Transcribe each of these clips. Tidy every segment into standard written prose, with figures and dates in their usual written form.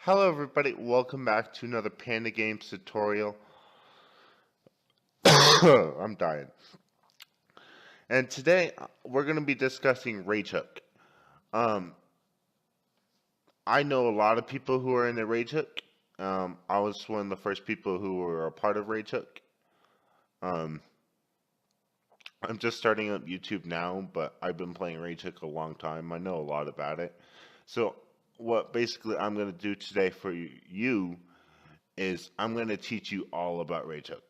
Hello everybody, welcome back to another Panda Games tutorial. I'm dying. And today we're going to be discussing RAGEhook. Um, I know a lot of people who are in the RAGEhook. I was one of the first people who were a part of RAGEhook. Um, I'm just starting up YouTube now, but I've been playing RAGEhook a long time. I know a lot about it. So what basically I'm going to do today for you is I'm going to teach you all about RAGEhook.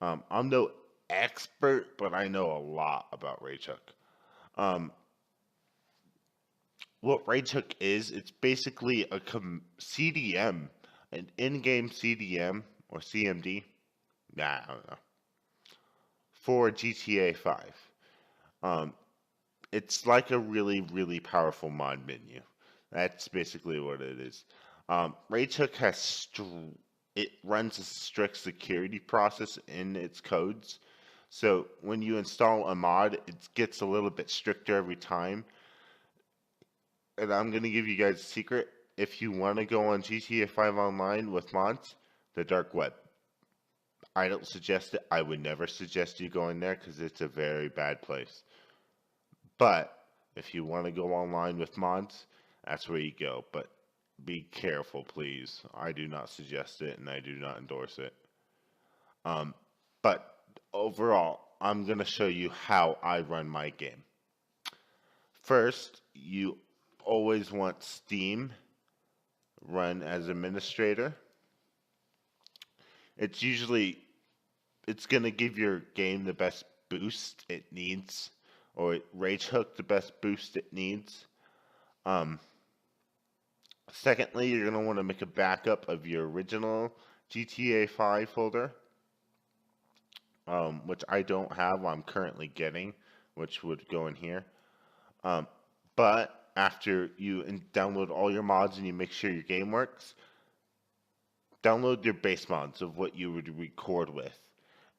I'm no expert, but I know a lot about RAGEhook. Um, what RAGEhook is, it's basically a CDM, an in-game CDM or CMD. Nah, I don't know. For GTA 5. Um, it's like a really, really powerful mod menu. That's basically what it is. RAGEhook has it runs a strict security process in its codes. So when you install a mod, it gets a little bit stricter every time. And I'm going to give you guys a secret. If you want to go on GTA 5 Online with mods, the dark web. I don't suggest it. I would never suggest you going there because it's a very bad place. But if you want to go online with mods, that's where you go. But be careful, please. I do not suggest it and I do not endorse it. But overall, I'm going to show you how I run my game. First, you always want Steam run as administrator. It's going to give your game the best boost it needs, or RAGEhook the best boost it needs. Secondly, you're going to want to make a backup of your original GTA 5 folder, which I don't have. I'm currently getting, which would go in here. But after you download all your mods and you make sure your game works, download your base mods of what you would record with.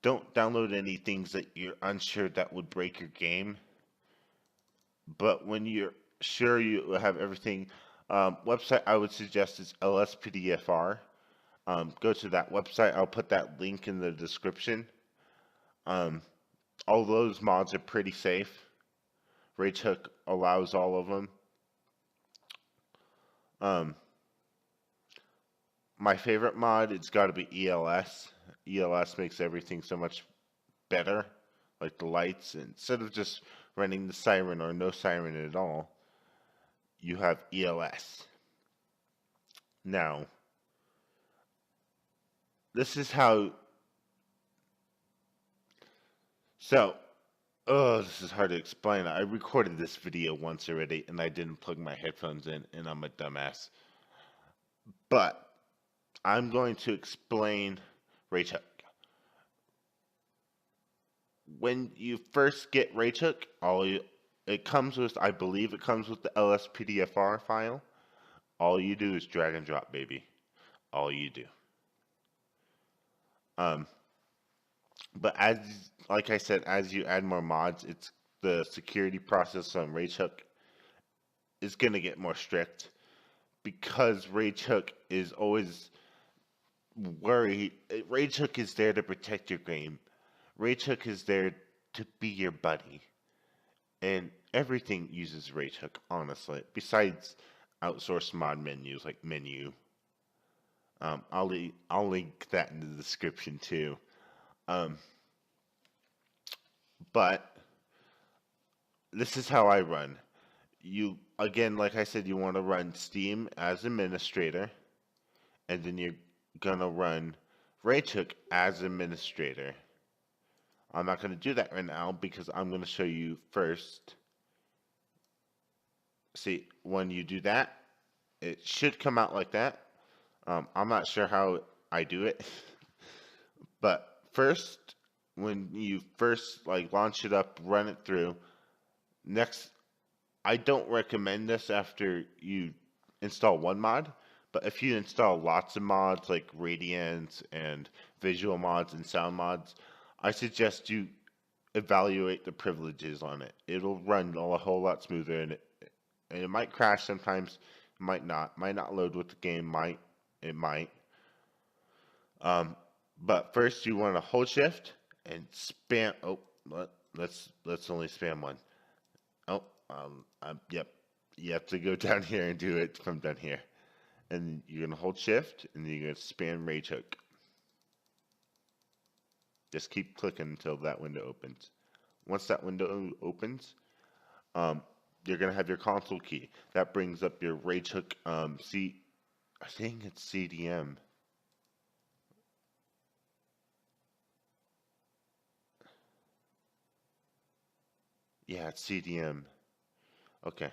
Don't download any things that you're unsure that would break your game. But when you're sure you have everything, website I would suggest is LSPDFR. Go to that website. I'll put that link in the description. All those mods are pretty safe. RAGEhook allows all of them. My favorite mod, it's got to be ELS. ELS makes everything so much better, like the lights. Instead of just running the siren or no siren at all, you have ELS. Now, this is how. So, this is hard to explain. I recorded this video once already, and I didn't plug my headphones in, and I'm a dumbass. But I'm going to explain RAGEhook. When you first get RAGEhook, it comes with, I believe it comes with the LSPDFR file. All you do is drag and drop, baby. All you do. But like I said, as you add more mods, the security process on RAGEhook is gonna get more strict because RAGEhook is always worried. RAGEhook is there to protect your game. RAGEhook is there to be your buddy, and everything uses RAGEhook, honestly. Besides outsourced mod menus like Menu, I'll link that in the description too. But this is how I run. You again, like I said, you want to run Steam as administrator, and then you're gonna run RAGEhook as administrator. I'm not going to do that right now because I'm going to show you first. See, when you do that, it should come out like that. I'm not sure how I do it, but first, when you first launch it up, run it through. Next, I don't recommend this after you install one mod, but if you install lots of mods like Radiance and visual mods and sound mods, I suggest you evaluate the privileges on it. It'll run a whole lot smoother, and it might crash sometimes, Might not load with the game. It might. Um, but first you want to hold shift and spam. Oh, let's only spam one. Oh, yep. You have to go down here and do it from down here. And you're gonna hold shift and you're gonna spam RAGEhook. Just keep clicking until that window opens. Once that window opens, you're gonna have your console key. That brings up your RAGEhook. I think it's CDM. Yeah, it's CDM. Okay.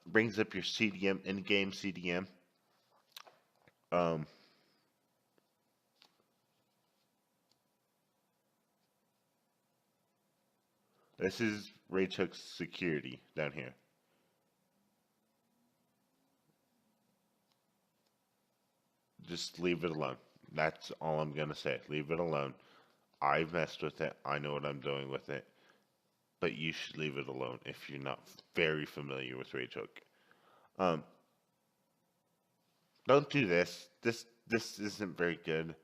Brings up your CDM, in-game CDM. Um, this is RAGEhook's security down here. Just leave it alone. That's all I'm gonna say. Leave it alone. I've messed with it. I know what I'm doing with it. But you should leave it alone if you're not very familiar with RAGEhook. Um, don't do this. This isn't very good.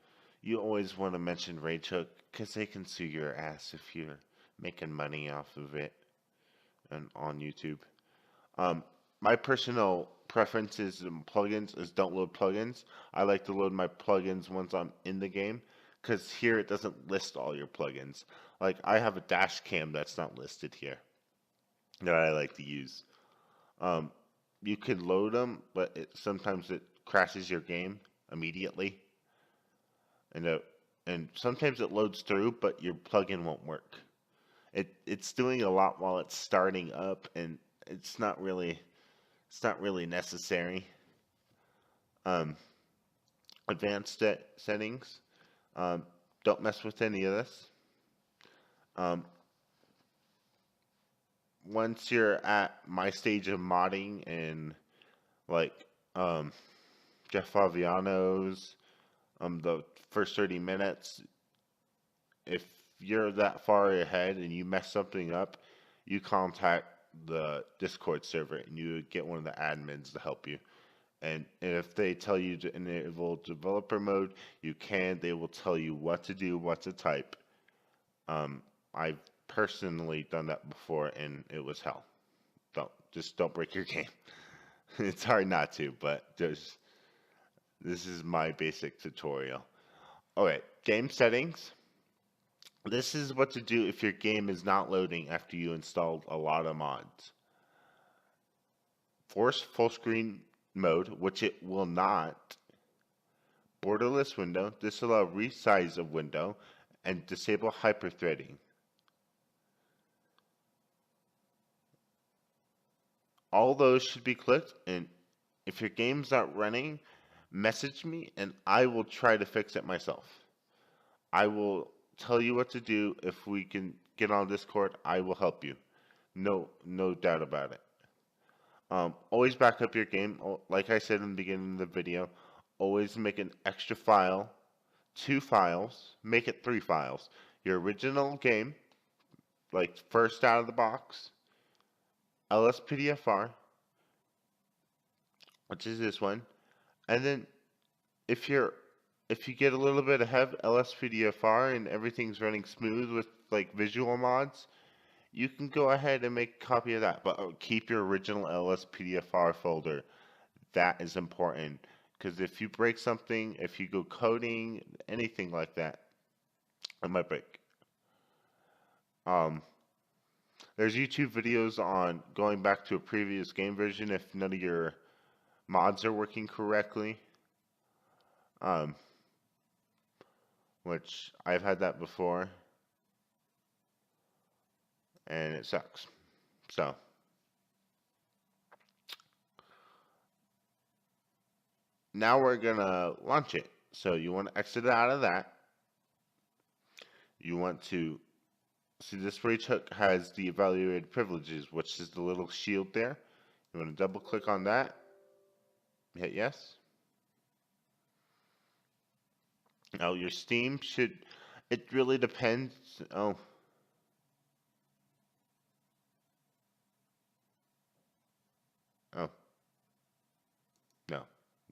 You always want to mention RAGEhook because they can sue your ass if you're making money off of it and on YouTube. Um, my personal preferences and plugins is don't load plugins. I like to load my plugins once I'm in the game because here it doesn't list all your plugins. Like I have a dash cam that's not listed here that I like to use. Um, you can load them, but sometimes it crashes your game immediately, and sometimes it loads through, but your plugin won't work. It's doing a lot while it's starting up, and it's not really necessary. Um, advanced settings. Um, don't mess with any of this. Um, once you're at my stage of modding and like Jeff Faviano's, the first 30 minutes, if you're that far ahead and you mess something up, you contact the Discord server and you get one of the admins to help you. And if they tell you to enable developer mode, you can. They will tell you what to do, what to type. I've personally done that before, and it was hell. Don't break your game. It's hard not to, but this is my basic tutorial. Alright, game settings. This is what to do if your game is not loading after you installed a lot of mods. Force full screen mode, which it will not. Borderless window, disallow resize of window, and disable hyperthreading. All those should be clicked, and if your game's not running, message me and I will try to fix it myself. I will tell you what to do. If we can get on Discord, I will help you. No doubt about it. Always back up your game. Like I said in the beginning of the video, always make an extra file, 2 files, make it 3 files. Your original game, like first out of the box, LSPDFR, which is this one, and then if you get a little bit ahead of LSPDFR and everything's running smooth with like visual mods, you can go ahead and make a copy of that, but keep your original LSPDFR folder. That is important because if you break something, if you go coding, anything like that, it might break. There's YouTube videos on going back to a previous game version if none of your mods are working correctly. Which I've had that before, and it sucks. So, now we're gonna launch it. So you want to exit out of that. You want to see this RAGEhook has the evaluated privileges, which is the little shield there. You want to double click on that. Hit yes. Now your Steam should, it really depends. Oh. Oh.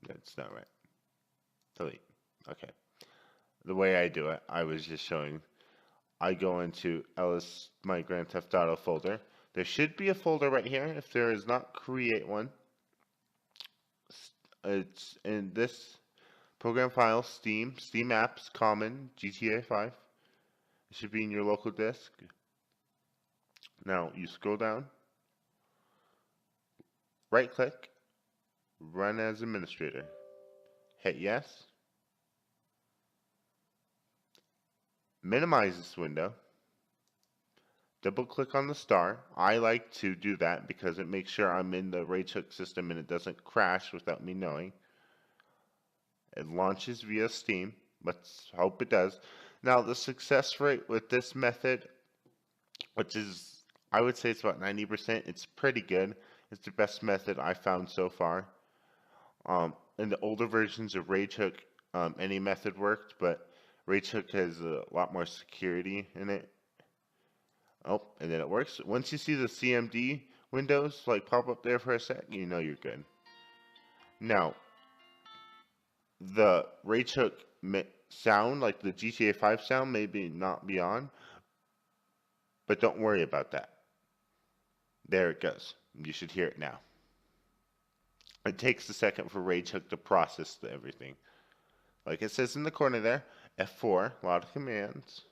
That's not right. Delete. Okay. The way I do it, I was just showing. I go into my Grand Theft Auto folder. There should be a folder right here. If there is not, create one. It's in this program file, Steam, Steam Apps, Common, GTA 5. It should be in your local disk. Now you scroll down, right click, run as administrator. Hit yes. Minimize this window. Double click on the star. I like to do that because it makes sure I'm in the RAGEhook system and it doesn't crash without me knowing. It launches via Steam. Let's hope it does. Now the success rate with this method, which is, I would say it's about 90%, it's pretty good. It's the best method I found so far. In the older versions of RAGEhook, any method worked, but RAGEhook has a lot more security in it. Oh, and then it works. Once you see the CMD windows like pop up there for a sec, you know you're good. Now, the RAGEhook sound, like the GTA 5 sound, maybe not be on, but don't worry about that. There it goes. You should hear it now. It takes a second for RAGEhook to process everything. Like it says in the corner there, F4, a lot of commands.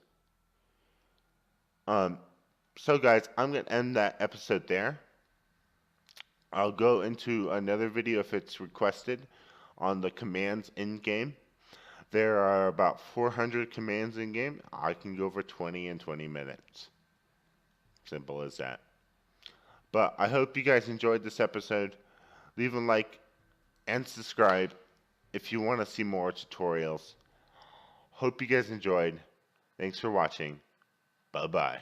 So guys, I'm going to end that episode there. I'll go into another video if it's requested on the commands in-game. There are about 400 commands in-game. I can go over 20 in 20 minutes. Simple as that. But I hope you guys enjoyed this episode. Leave a like and subscribe if you want to see more tutorials. Hope you guys enjoyed. Thanks for watching. Bye-bye.